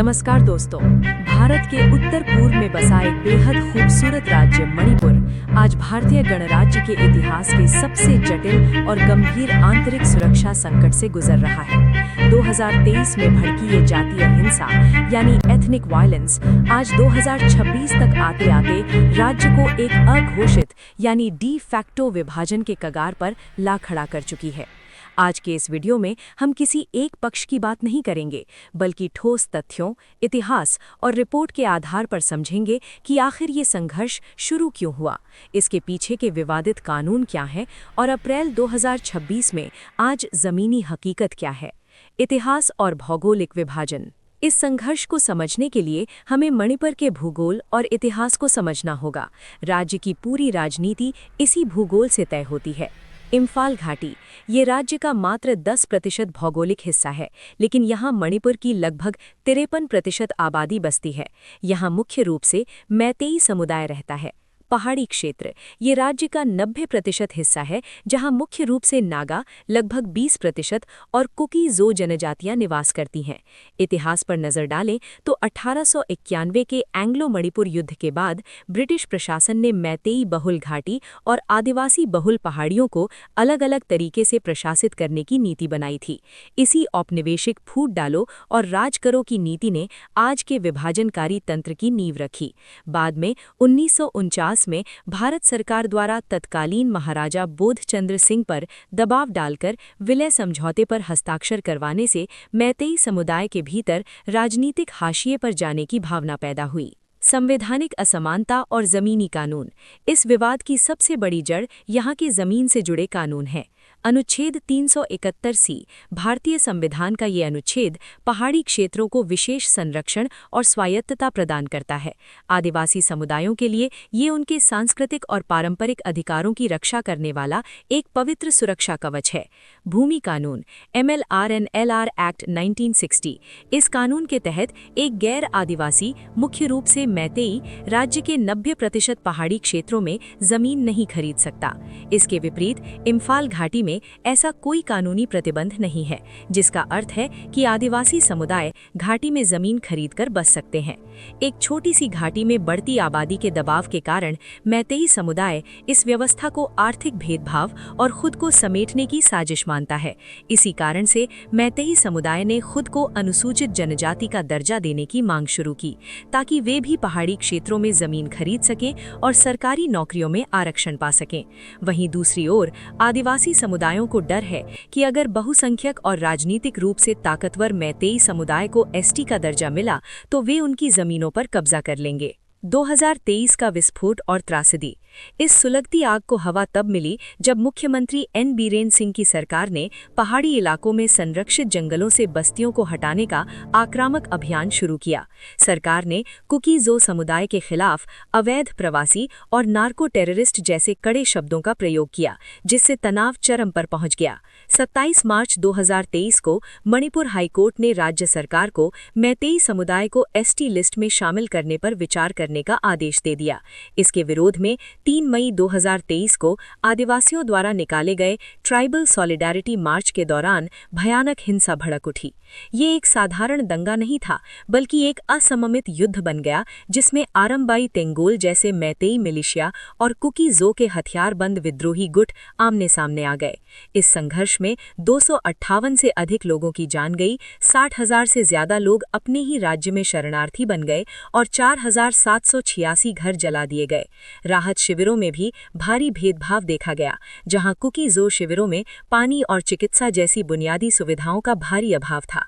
नमस्कार दोस्तों। भारत के उत्तर पूर्व में बसा एक बेहद खूबसूरत राज्य मणिपुर आज भारतीय गणराज्य के इतिहास के सबसे जटिल और गंभीर आंतरिक सुरक्षा संकट से गुजर रहा है। 2023 में भड़की ये जातीय हिंसा यानी एथनिक वायलेंस आज 2026 तक आते आते राज्य को एक अघोषित यानी डी फैक्टो विभाजन के कगार पर ला खड़ा कर चुकी है। आज के इस वीडियो में हम किसी एक पक्ष की बात नहीं करेंगे, बल्कि ठोस तथ्यों, इतिहास और रिपोर्ट के आधार पर समझेंगे कि आखिर ये संघर्ष शुरू क्यों हुआ, इसके पीछे के विवादित कानून क्या हैं और अप्रैल 2026 में आज ज़मीनी हकीकत क्या है। इतिहास और भौगोलिक विभाजन। इस संघर्ष को समझने के लिए हमें मणिपुर के भूगोल और इतिहास को समझना होगा। राज्य की पूरी राजनीति इसी भूगोल से तय होती है। इम्फाल घाटी ये राज्य का मात्र 10% भौगोलिक हिस्सा है, लेकिन यहाँ मणिपुर की लगभग 53% आबादी बसती है। यहाँ मुख्य रूप से मैतेई समुदाय रहता है। पहाड़ी क्षेत्र ये राज्य का 90% हिस्सा है, जहाँ मुख्य रूप से नागा लगभग 20% और कुकी-ज़ो जनजातियाँ निवास करती हैं। इतिहास पर नज़र डालें तो 1891 के एंग्लो मणिपुर युद्ध के बाद ब्रिटिश प्रशासन ने मैतेई बहुल घाटी और आदिवासी बहुल पहाड़ियों को अलग अलग तरीके से प्रशासित करने की नीति बनाई थी। इसी औपनिवेशिक फूट डालो और राज करो की नीति ने आज के विभाजनकारी तंत्र की नींव रखी। बाद में 1949 में भारत सरकार द्वारा तत्कालीन महाराजा बोधचंद्र सिंह पर दबाव डालकर विलय समझौते पर हस्ताक्षर करवाने से मैतेई समुदाय के भीतर राजनीतिक हाशिए पर जाने की भावना पैदा हुई। संवैधानिक असमानता और ज़मीनी कानून। इस विवाद की सबसे बड़ी जड़ यहाँ के ज़मीन से जुड़े कानून है। अनुच्छेद 371 भारतीय संविधान का ये अनुच्छेद पहाड़ी क्षेत्रों को विशेष संरक्षण और स्वायत्तता प्रदान करता है। आदिवासी समुदायों के लिए ये उनके सांस्कृतिक और पारंपरिक अधिकारों की रक्षा करने वाला एक पवित्र सुरक्षा कवच है। भूमि कानून MLR&LR एक्ट 1960। इस कानून के तहत एक गैर आदिवासी, मुख्य रूप से मैतेई, राज्य के 90% पहाड़ी क्षेत्रों में जमीन नहीं खरीद सकता। इसके विपरीत इम्फाल घाटी में ऐसा कोई कानूनी प्रतिबंध नहीं है, जिसका अर्थ है कि आदिवासी समुदाय घाटी में जमीन खरीदकर बस सकते हैं। एक छोटी सी घाटी में बढ़ती आबादी के दबाव के कारण मैतेई समुदाय इस व्यवस्था को आर्थिक भेदभाव और खुद को समेटने की साजिश मानता है। इसी कारण से मैतेई समुदाय ने खुद को अनुसूचित जनजाति का दर्जा देने की मांग शुरू की, ताकि वे भी पहाड़ी क्षेत्रों में जमीन खरीद सकें और सरकारी नौकरियों में आरक्षण पा सकें। वहीं दूसरी ओर आदिवासी समुदायों को डर है कि अगर बहुसंख्यक और राजनीतिक रूप से ताकतवर मैतेई समुदाय को एसटी का दर्जा मिला तो वे उनकी जमीनों पर कब्जा कर लेंगे। 2023 का विस्फोट और त्रासदी। इस सुलगती आग को हवा तब मिली जब मुख्यमंत्री एन बीरेन सिंह की सरकार ने पहाड़ी इलाकों में संरक्षित जंगलों से बस्तियों को हटाने का आक्रामक अभियान शुरू किया। सरकार ने कुकी-ज़ो समुदाय के खिलाफ अवैध प्रवासी और नार्को टेररिस्ट जैसे कड़े शब्दों का प्रयोग किया, जिससे तनाव चरम पर पहुंच गया। 27 मार्च 2023 को मणिपुर हाईकोर्ट ने राज्य सरकार को मैतेई समुदाय को एसटी लिस्ट में शामिल करने पर विचार करने का आदेश दे दिया। इसके विरोध में 3 मई 2023 को आदिवासियों द्वारा निकाले गए ट्राइबल सॉलिडारिटी मार्च के दौरान भयानक हिंसा भड़क उठी। ये एक साधारण दंगा नहीं था, बल्कि एक असममित युद्ध बन गया, जिसमें आरंबाई तेंगोल जैसे मैतेई मिलिशिया और कुकी-ज़ो के हथियारबंद विद्रोही गुट आमने सामने आ गए। इस संघर्ष में 258 से अधिक लोगों की जान गई, 60,000 से ज्यादा लोग अपने ही राज्य में शरणार्थी बन गए और 4,786 घर जला दिए गए। राहत शिविरों में भी भारी भेदभाव देखा गया, जहां कुकी-ज़ो शिविरों में पानी और चिकित्सा जैसी बुनियादी सुविधाओं का भारी अभाव था।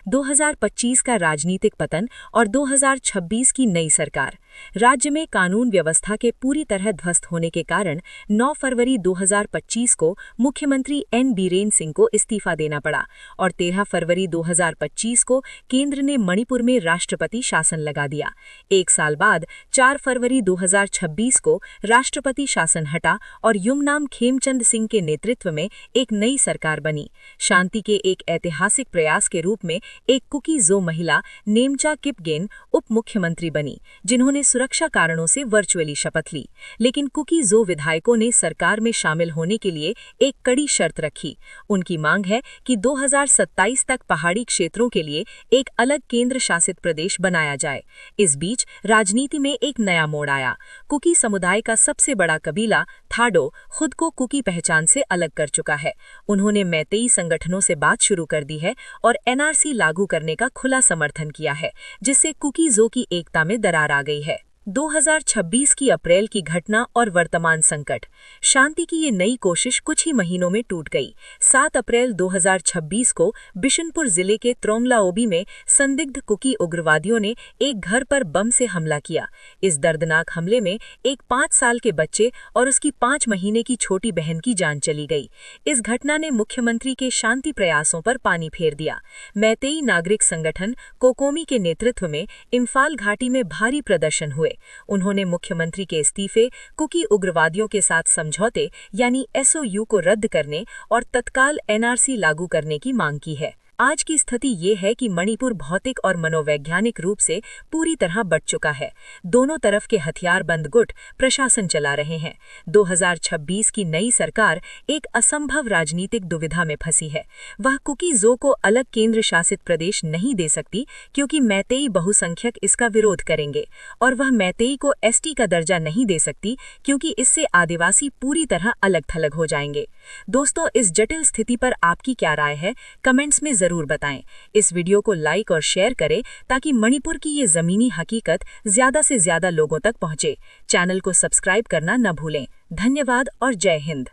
2025 का राजनीतिक पतन और 2026 की नई सरकार। राज्य में कानून व्यवस्था के पूरी तरह ध्वस्त होने के कारण 9 फरवरी 2025 को मुख्यमंत्री एन बीरेन सिंह को इस्तीफा देना पड़ा और 13 फरवरी 2025 को केंद्र ने मणिपुर में राष्ट्रपति शासन लगा दिया। एक साल बाद 4 फरवरी 2026 को राष्ट्रपति शासन हटा और युमनाम खेमचंद सिंह के नेतृत्व में एक नई सरकार बनी। शांति के एक ऐतिहासिक प्रयास के रूप में एक कुकी जो महिला नेमचा किपगेन उप मुख्यमंत्री बनी, जिन्होंने सुरक्षा कारणों से वर्चुअली शपथ ली। लेकिन कुकी जो विधायकों ने सरकार में शामिल होने के लिए एक कड़ी शर्त रखी। उनकी मांग है कि 2027 तक पहाड़ी क्षेत्रों के लिए एक अलग केंद्र शासित प्रदेश बनाया जाए। इस बीच राजनीति में एक नया मोड़ आया। कुकी समुदाय का सबसे बड़ा कबीला थाडो खुद को कुकी पहचान से अलग कर चुका है। उन्होंने मैतेई संगठनों से बात शुरू कर दी है और एनआरसी लागू करने का खुला समर्थन किया है, जिससे कुकी जो की एकता में दरार आ गई है। 2026 की अप्रैल की घटना और वर्तमान संकट। शांति की ये नई कोशिश कुछ ही महीनों में टूट गई। 7 अप्रैल 2026 को बिशुनपुर जिले के त्रोंगलाओबी में संदिग्ध कुकी उग्रवादियों ने एक घर पर बम से हमला किया। इस दर्दनाक हमले में एक 5 साल के बच्चे और उसकी 5 महीने की छोटी बहन की जान चली गई। इस घटना ने मुख्यमंत्री के शांति प्रयासों पर पानी फेर दिया। मैतेई नागरिक संगठन कोकोमी के नेतृत्व में इम्फाल घाटी में भारी प्रदर्शन हुए। उन्होंने मुख्यमंत्री के इस्तीफे, कुकी उग्रवादियों के साथ समझौते यानी एसओयू को रद्द करने और तत्काल एनआरसी लागू करने की मांग की है। आज की स्थिति ये है कि मणिपुर भौतिक और मनोवैज्ञानिक रूप से पूरी तरह बट चुका है। दोनों तरफ के हथियारबंद गुट प्रशासन चला रहे हैं। 2026 की नई सरकार एक असंभव राजनीतिक दुविधा में फंसी है। वह कुकी जो को अलग केंद्र शासित प्रदेश नहीं दे सकती, क्योंकि मैतेई बहुसंख्यक इसका विरोध करेंगे, और वह मैतेई को एसटी का दर्जा नहीं दे सकती, क्योंकि इससे आदिवासी पूरी तरह अलग थलग हो जाएंगे। दोस्तों, इस जटिल स्थिति पर आपकी क्या राय है? कमेंट्स में जरूर बताएं। इस वीडियो को लाइक और शेयर करें ताकि मणिपुर की ये जमीनी हकीकत ज्यादा से ज्यादा लोगों तक पहुंचे। चैनल को सब्सक्राइब करना न भूलें। धन्यवाद और जय हिंद।